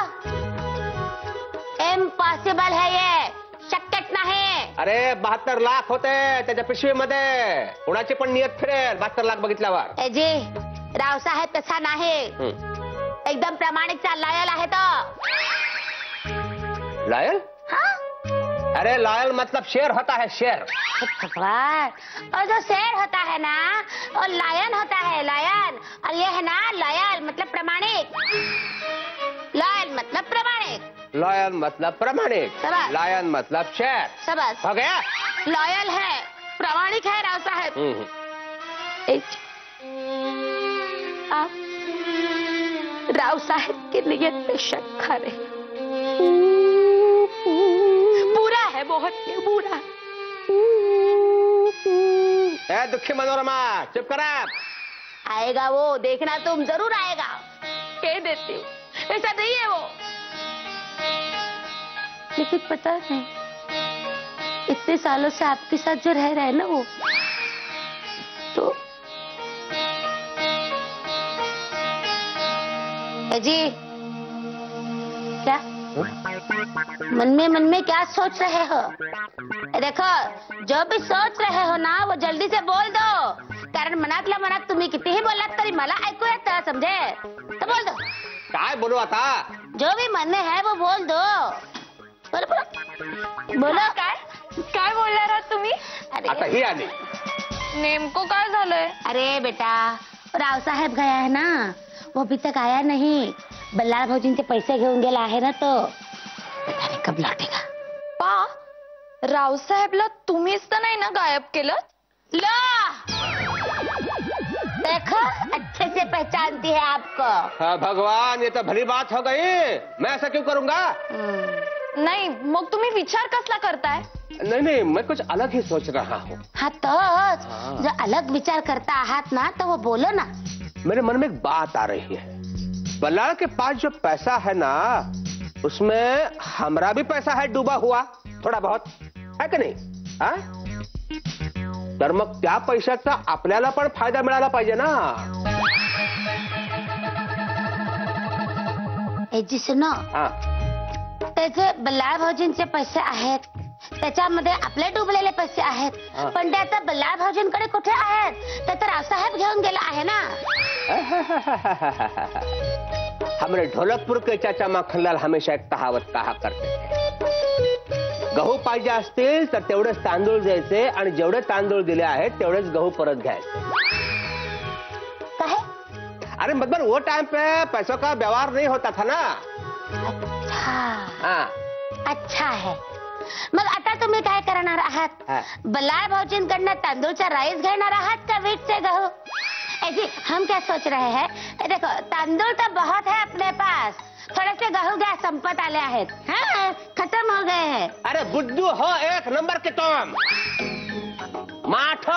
इम्पॉसिबल है ये. शक्यच नाही. अरे 72 लाख होते त्याच्या पिशवीमध्ये. कुणाची पण नियत फिरेल 72 लाख बघितल्यावर. ए जी रावसाहेब तसा नाही. एकदम प्रामाणिकचा लॉयल आहे तो. लॉयल? अरे लॉयल मतलब शेर होता है शेर. भगवान और जो शेर होता है ना वो लायन होता है लायन. और ये है ना लॉयल मतलब प्रामाणिक. लॉयल मतलब प्रामाणिक. लॉयल मतलब प्रामाणिक. शाबाश. लायन मतलब शेर. शाबाश. हो गया. लॉयल है प्रामाणिक है राव साहब. आप राव साहब की नियत पे शक खा रहे. बुरा है बहुत ये बुरा. ए दुखी मनोरमा चुप करा. आएगा वो देखना तुम जरूर आएगा. कह देती हूँ ऐसा नहीं है वो. लेकिन पता नहीं इतने सालों से आपके साथ जो रह रहा है ना वो तो जी क्या मन में क्या सोच रहे हो. देखो जो भी सोच रहे हो ना वो जल्दी से बोल दो. कारण मनातल्या मनात तुम्ही कितीही बोललात तरी मला ऐकू येतं. समजे तो बोल दो. काय बोलू आता. जो भी मन में है वो बोल दो. बोलो बोलो बोलो. काय बोलणार आहात तुम्ही. आता ही आली. नेमकं काय झालंय. अरे बेटा रावसाहेब गया है ना वो अभी तक आया नहीं. बल्लाळ भाऊजींचे पैसे घेऊन गेला आहे ना तो. पता नहीं कब लौटेगा. पा रावसाहेबला तुम्हीच तर नाही ना गायब केलं. ला देखो अच्छे से पहचानती है आपको. हाँ भगवान ये तो भली बात हो गई. मैं ऐसा क्यों करूंगा. नाही मग तुम्ही विचार कसला करताय. नहीं मैं कुछ अलग ही सोच रहा हूँ. हाँ तो जो अलग विचार करता आहात ना तो वो बोलो ना. मेरे मन में एक बात आ रही है. बल्लाळ के पास जो पैसा है ना उसमें हमारा भी पैसा है डूबा हुआ थोडा बहुत है का नाही. हा? तर मग त्या पैशाचा आपल्याला पण फायदा मिळाला पाहिजे ना. जी सुनो. हा त्याचे बल्लाळ भाऊजींचे पैसे आहेत त्याच्यामध्ये आपले डुबलेले पैसे आहेत. पण ते आता बल्लाळ भाऊजींकडे कुठे आहेत. ते तर रावसाहेब घेऊन गेला आहे ना. हमारे ढोलकपुर के चाचा माखनलाल हमेशा एक कहावत कहा करते थे. गहू पाहिजे असतील तर तेवढेच तांदूळ द्यायचे आणि जेवढे तांदूळ दिले आहेत तेवढेच गहू परत घ्यायचे. काय. अरे मतलब वो टाइम पे पैसों का व्यवहार नहीं होता था ना. अच्छा अच्छा है. मग आता तुम्ही काय करणार आहात. बल्लाळ भाऊजींकडनं तांदूळचा राईस घेणार आहात का वीटचे गहू. जी हम क्या सोच रहे हैं. देखो तांदूळ तो बहुत है अपने पास. थोड़े से गहू गॅस संपत आले आहेत. हाँ, खत्म हो गए हैं. अरे बुद्धू हो एक नंबर के तुम. माठ.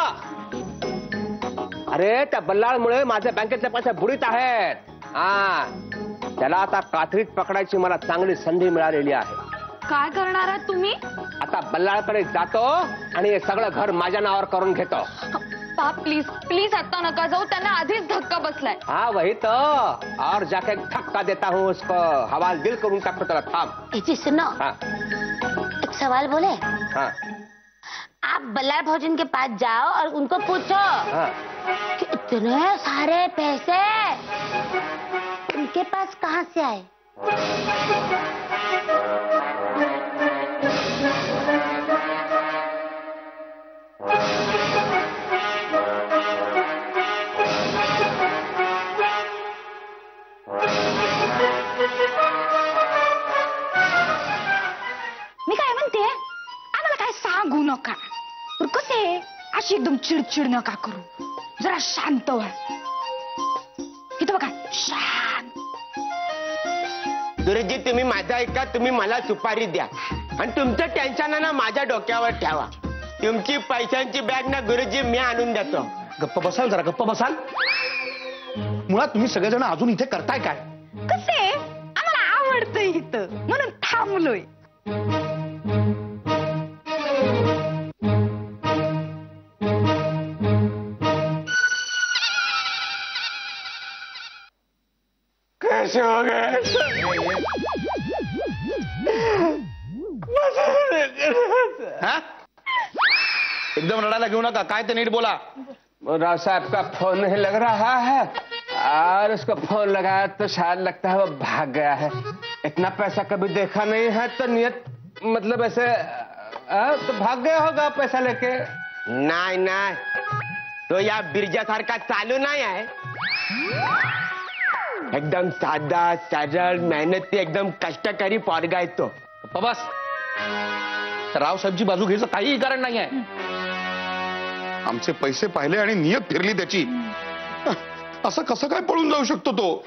अरे त्या बल्लाळमुळे माझ्या बँकेतले पैसे बुडीत आहेत. हा त्याला आता कात्रीत पकडायची मला चांगली संधी मिळालेली आहे. काय करणार आहात तुम्ही. आता बल्लाळकडे जातो आणि हे सगळं घर माझ्या नावावर करून घेतो. पाप प्लीज प्लीज आता नका जाऊ. त्यांना आधीच धक्का बसलाय. हाँ वही तो. और जाके धक्का देता हूँ उसको. हवाल दिल करून टाकतो त्याला. थांब. जी सुनो. हाँ एक सवाल बोले. हाँ आप बल्लाळ भाऊजी के पास जाओ और उनको पूछो हाँ कि इतने सारे पैसे उनके पास कहाँ से आए. मी काय म्हणते आम्हाला काय सांगू नका. कसे अशी एकदम चिडचिड नका करू. जरा शांत व्हा. इथं बघा शांत. गुरुजी तुम्ही माझा ऐका. तुम्ही मला सुपारी द्या आणि तुमचं टेन्शन ना माझ्या डोक्यावर ठेवा. तुमची पैशांची बॅग ना गुरुजी मी आणून देतो. गप्प बसाल जरा गप्प बसाल. मुळात तुम्ही सगळेजण अजून इथे करताय काय. कसे आम्हाला आवडतं इथं म्हणून थांबलोय. पैसे हो गए. हा? एकदम रडायला घेऊ नका. काय ते नीट बोला. राव साहब का फोन नहीं लग रहा है और उसको फोन लगाया तो शायद लगता है वो भाग गया है. इतना पैसा कभी देखा नहीं है तो नियत मतलब ऐसे तो भाग गया होगा पैसा लेके. नाही नाही, तो या बिरजासारखा चालू नाही आहे. एकदम साधा सरळ मेहनती एकदम कष्टकरी पोरगा आहे तो. बस, रावसाहेबची बाजू घ्यायचं काहीही कारण नाही आहे. आमचे पैसे पाहिले आणि नियत फिरली त्याची. असं कसं काय पळून जाऊ शकतो तो?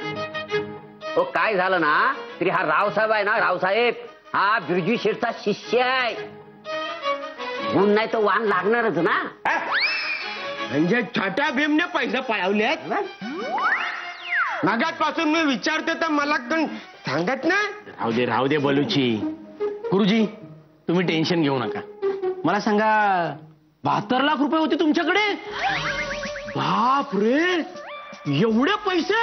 तो काय झालं ना तरी हा रावसाहेब आहे ना, रावसाहेब हा बिरजू शेठचा शिष्य आहे. गुण नाही तर वाण लागणारच ना. म्हणजे छोट्या भीमने पैसे पळवलेत. मागातपासून मी विचारते तर मला कोण सांगत ना. राहू दे बलूची. गुरुजी तुम्ही टेन्शन घेऊ नका. मला सांगा 72 लाख रुपये होते तुमच्याकडे? बाप रे, एवढे पैसे?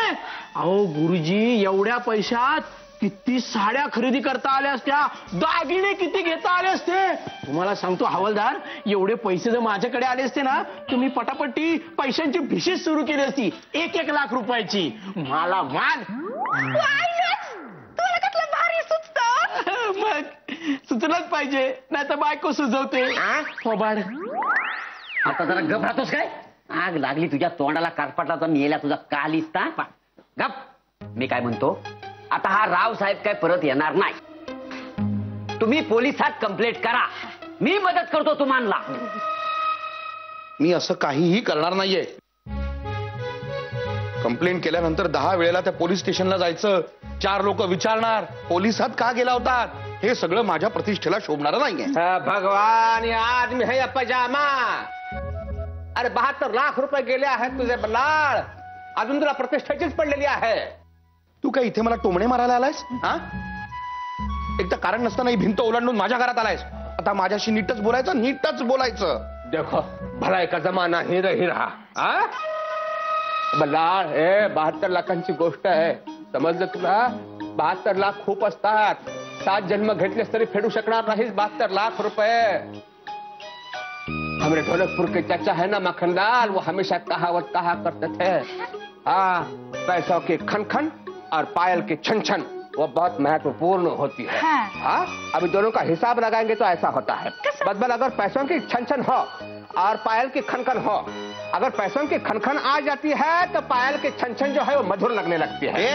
अहो गुरुजी, एवढ्या पैशात किती साड्या खरेदी करता आल्या असत्या, दागिने किती घेता आले असते. तुम्हाला सांगतो हवालदार, एवढे पैसे जर माझ्याकडे आले असते ना, तुम्ही पटापट्टी पैशांची भिशीच सुरू केली असती. 1-1 लाख रुपयाची. मला मान. तुला कसलं भारी सुचत. मग सुचलंच पाहिजे, नाही तर बायको सुचवते. फोबाड. आता जरा गप राहतोस काय? आग लागली तुझ्या तोंडाला कारपाटला तर मेला तुझा कालिस्ता. गप. मी काय म्हणतो, आता हा रावसाहेब काय परत येणार नाही. तुम्ही पोलिसात कंप्लेंट करा, मी मदत करतो तुम्हाला. मी असं काहीही करणार नाहीये. कंप्लेंट केल्यानंतर 10 वेळेला त्या पोलीस स्टेशनला जायचं, 4 लोक विचारणार पोलिसात का गेला होतात, हे सगळं माझ्या प्रतिष्ठेला शोभणारं नाहीये. भगवान, ये आदमी है या पजामा. अरे 72 लाख रुपये गेले आहेत तुझे बलाळ. अजून तुला प्रतिष्ठेचीच पडलेली आहे. तू काय इथे मला टोमणे मारायला आलायस? हा, एक तर कारण नसताना ही भिंत ओलांडून माझ्या घरात आलायस. आता माझ्याशी नीटच बोलायचं, नीटच बोलायचं. देखो भलाई का जमाना ही रहा. बलाळ, हे 72 लाखांची गोष्ट आहे. समजलं तुला? 72 लाख खूप असतात. 7 जन्म घेतलेस तरी फेडू शकणार नाहीस 72 लाख रुपये. हमारे ढोलकपुर के चाचा है ना मखनलाल, वो हमेशा कहावत कहा करते थे, पैसों की खनखन और पायल की छन छन वो बहुत महत्वपूर्ण होती है. हाँ, अभी दोनों का हिसाब लगाएंगे तो ऐसा होता है. बदबल अगर पैसों की छन छन हो और पायल की खनखन हो, अगर पैसों की खनखन आ जाती है तो पायल की छन छन जो है वो मधुर लगने लगती है.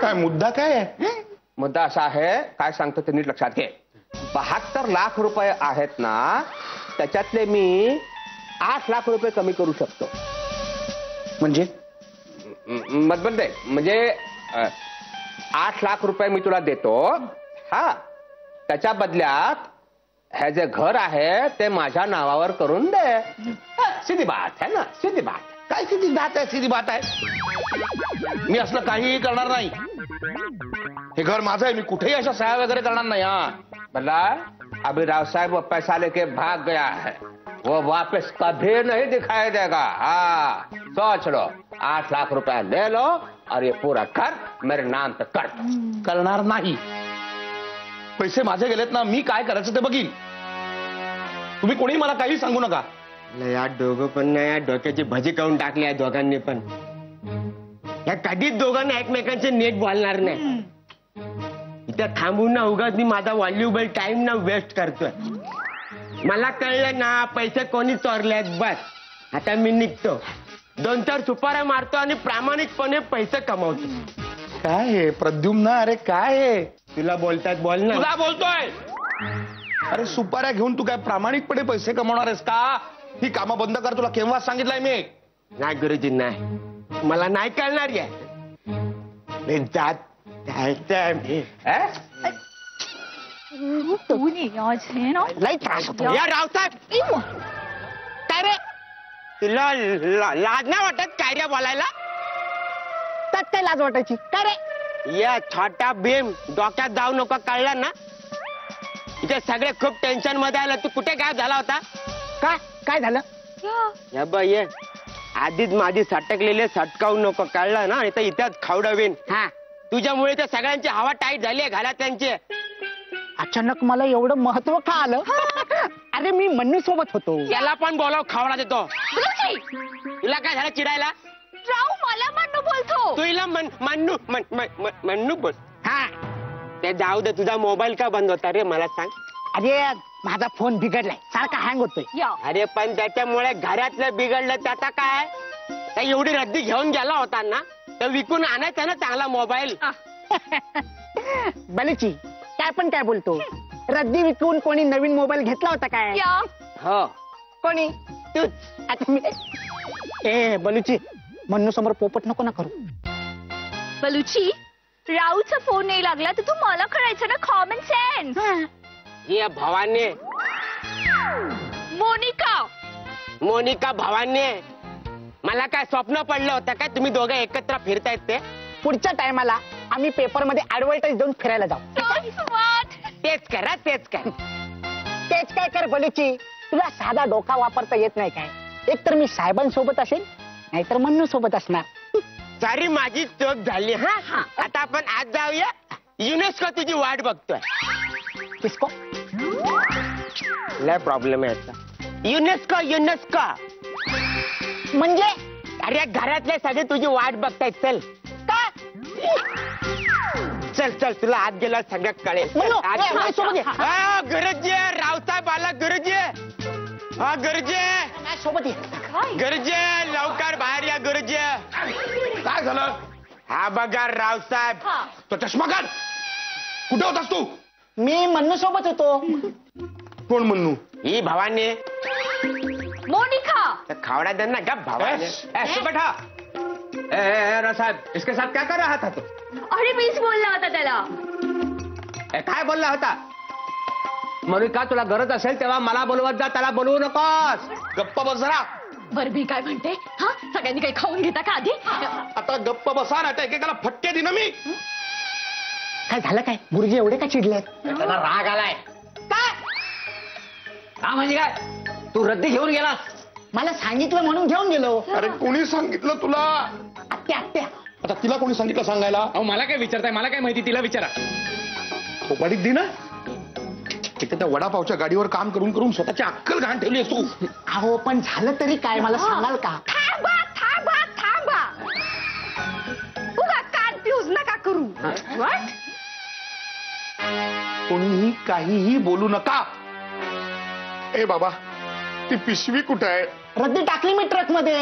काय मुद्दा काय आहे? मुद्दा असा आहे, काय सांगतो ते नीट लक्षात घे. 72 लाख रुपये आहेत ना, त्याच्यातले मी 8 लाख रुपये कमी करू शकतो. म्हणजे बदबल दे, म्हणजे 8 लाख रुपये मी तुला देतो. हा, त्याच्या बदल्यात हे जे घर आहे ते माझ्या नावावर करून दे. सीधी बात है ना, सीधी बात. काय सीधी बात आहे? सीधी बात आहे. मी असलं काहीही करणार नाही. हे घर माझं आहे, मी कुठेही अशा सह्या वगैरे करणार नाही. हा भला, अभी राव साहब वो पैसा लेके भाग गया है, वो वापस कभी नहीं दिखाई देगा. हाँ, सोच लो. 8 लाख रुपया ले लो और ये पूरा घर मेरे नाम पे कर दो. करणार नाही. पैसे माझे गेलेत ना, मी काय करायचं ते बघीन. तुम्ही कोणी मला काही सांगू नका. या दोघं पण ना, या डोक्याची भजी खाऊन टाकली या दोघांनी पण. या कधीच दोघांना एकमेकांचे नेट बोलणार नाही. इथं थांबून ना उगाच मी माझा व्हॅल्युएबल टाइम ना वेस्ट करतोय. मला कळलं ना पैसे कोणी चोरलेत. बस आता मी निघतो. 2-4 सुपाऱ्या मारतो आणि प्रामाणिकपणे पैसे कमावतो. काय आहे प्रद्युम्न? अरे काय आहे? तुला बोलतात बोल ना. तुला बोलतोय. अरे सुपाऱ्या घेऊन तू काय प्रामाणिकपणे पैसे कमवणार आहेस का? ही कामं बंद कर. तुला केव्हा सांगितलंय मी? नाही गुरुजी, नाही, मला नाही कळणार आहे. मी जात लई त्रास होतो. या रावसाहेब, काय रे, तुला लाज नाही वाटत काय रे बोलायला? त्यात काय लाज वाटायची? काय रे? या छोटा भीम डोक्यात जाऊ नको, कळलं ना? इथे सगळे खूप टेन्शन मध्ये आलं. तू कुठे गायब झाला होता? काय काय झालं? या बाई ये, आधीच माझी सटकलेले सटकावू नको, कळलं ना? नाही तर इथंच खावडवीन. हा, तुझ्यामुळे त्या सगळ्यांची हवा टाईट झाली आहे घरातल्यांची. अचानक मला एवढं महत्व का आलं? अरे मी मन्नू सोबत होतो. त्याला पण बोलाव, खावडा देतो. तुला काय झालं चिडायला? राव मला मन्नू बोलतो. तुला मन्नू बोल. हा, ते जाऊ दे. तुझा मोबाईल का बंद होता रे, मला सांग. अरे माझा फोन बिघडलाय, सारखा हँग होतोय. अरे पण त्याच्यामुळे घरातलं बिघडलं, त्याचा काय? त्या एवढी रद्दी घेऊन गेला होता ना, तर विकून आणायचा ना चांगला मोबाईल. बलूची काय पण काय बोलतो? रद्दी विकून कोणी नवीन मोबाईल घेतला होता काय? हो, कोणी? तूच. आता मी ए बलूची, मन्नू समोर पोपट नको ना करू. बलूची, राऊचा फोन नाही लागला तर तू मला करायचं ना, कॉमन सेन्स. ये भवानी, मोनिका भवानी, मला काय स्वप्न पडलं होतं काय तुम्ही दोघं एकत्र फिरतायत ते? पुढच्या टायमाला आम्ही पेपर मध्ये ऍडव्हर्टाईज देऊन फिरायला जाऊ. तेच करा, तेच कर. तेच काय कर बलूची, तुला साधा डोका वापरता येत नाही काय? एक तर मी साहेबांसोबत असेल, नाहीतर मन्नू सोबत असणार. सारी माझी चूक झाली. हा, आता आपण आज जाऊया. युनेस्को तुझी वाट बघतोय. किसको? लय प्रॉब्लेम आहे याचा. युनेस्को म्हणजे? अरे घरातले सगळे तुझी वाट बघतायत. चल का? चल तुला आत गेला सगळं कळेल. गरजे रावसाहेब आला. गरजे, हा गरजे सोबत गरजे, लवकर बाहेर या. गरजे, काय झालं? हा बघा रावसाहेब. तो चष्मा काढ. कुठे होतास तू? मी मन्नू सोबत होतो. कोण मन्नू? ही भवानी, मोनिका. खावड़ा देना गप भवानी. बैठा. साहब, इसके साथ क्या कर रहा था तू? अरे मीच बोलला होता त्याला. काय बोलला होता? मोनिका, तुला गरज असेल तेव्हा मला बोलवत जा, त्याला बोलवू नकोस. गप्पा बस जरा. बरं मी काय म्हणते, हा सगळ्यांनी काही खाऊन घेता का आधी? आता गप्पा बसा, ना एकेकाला फटके दे ना मी. काय झालं काय? गुरुजी एवढे का चिडले? त्याला राग आलाय. काय? हा म्हणजे काय? तू रद्दी घेऊन गेलास? मला सांगितलं म्हणून घेऊन गेलो. अरे कोणी सांगितलं तुला? आत्या. आता तिला कोणी सांगितलं सांगायला? अहो मला काय विचारताय? मला काय माहिती, तिला विचारा. खोपाडीत दे ना. तिथे त्या वडापावच्या गाडीवर काम करून करून स्वतःची अक्कल घाण ठेवली तू. अहो पण झालं तरी काय, मला सांगाल का? थांबा. उगा कन्फ्यूज नका करू. व्हॉट? कोणीही काहीही बोलू नका. ए बाबा, ती पिशवी कुठे आहे? रद्दी टाकली मी ट्रक मध्ये.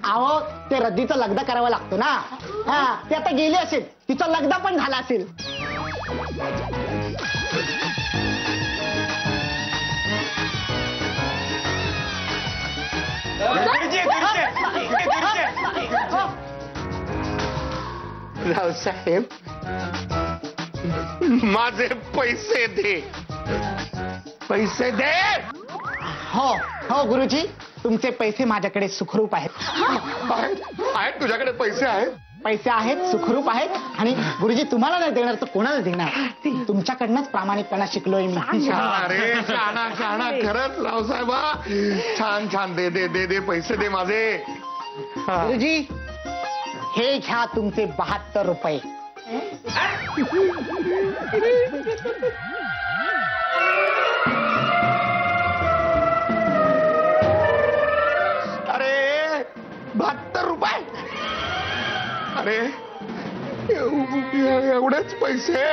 अहो ते रद्दीचा लगदा करावा लागतो ना. हा, ते आता गेली असेल, तिचा लगदा पण झाला असेल. रावसाहेब, माझे पैसे दे. पैसे दे. हो गुरुजी, तुमचे पैसे माझ्याकडे सुखरूप आहेत. आहेत तुझ्याकडे पैसे आहेत? पैसे आहेत, सुखरूप आहेत. आणि गुरुजी तुम्हाला नाही देणार तर कोणाला देणार? तुमच्याकडनंच प्रामाणिकपणा शिकलोय मी. अरे शहाणा खरंच रावसाहेब. छान. दे पैसे दे माझे. गुरुजी हे घ्या तुमचे 72 रुपये. अरे 72 रुपये? अरे एवढेच पैसे?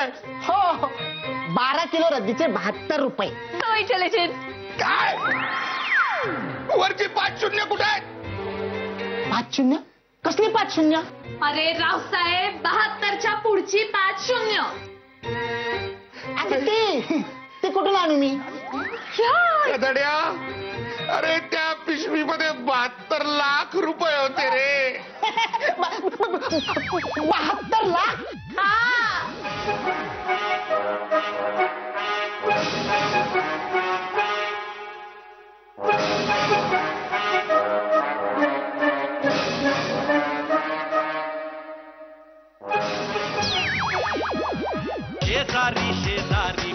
हो, 12 किलो रद्दीचे 72 रुपये. काय? वरची 5 शून्य कुठे आहेत? 5 शून्य? कसली 5 शून्य? अरे रावसाहेब, 72च्या पुढची 5 शून्य. आता ते कुठून आणू मी? गधड्या, अरे त्या पिशवीमध्ये 72 लाख रुपये होते रे. 72 लाख? शेजारी